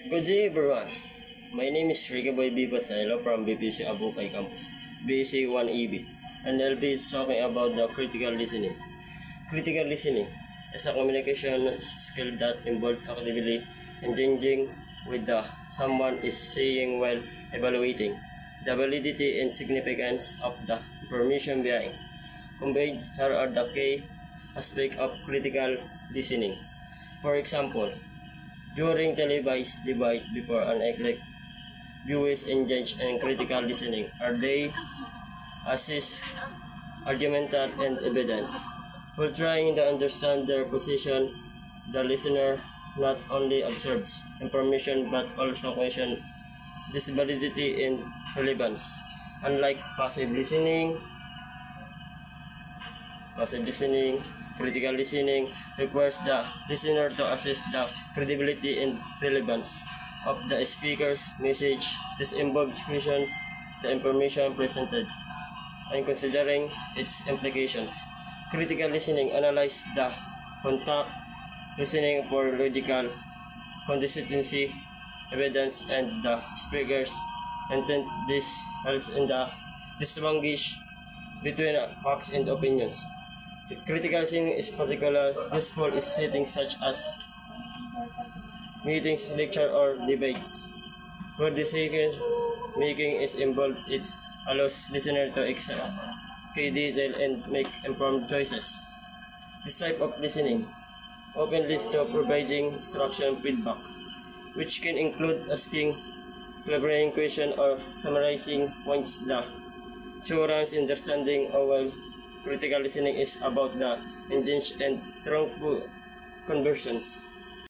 Good day everyone. My name is Ricky Boy B. Pasaylo from BPC Abukay Campus, BC 1EB, and I'll be talking about the critical listening. Critical listening is a communication skill that involves actively engaging with the someone is saying while evaluating the validity and significance of the information being conveyed. Here are the key aspects of critical listening. For example, during televised debate before an elect, viewers engage in critical listening. Are they assess argumental and evidence? While trying to understand their position, the listener not only observes information but also questions this validity and relevance. Unlike passive listening, critical listening requires the listener to assess the credibility and relevance of the speaker's message. This involves questions the information presented and considering its implications. Critical listening analyzes the context, listening for logical consistency, evidence, and the speaker's intent. This helps in the distinguish between facts and opinions. The critical listening is particularly useful in settings such as meetings, lecture, or debates, where decision making is involved. It allows listeners to examine key detail and make informed choices. This type of listening often leads to providing instruction feedback, which can include asking clarifying questions or summarizing points. The assurance understanding while critical listening is about the engagement and truthful conversions.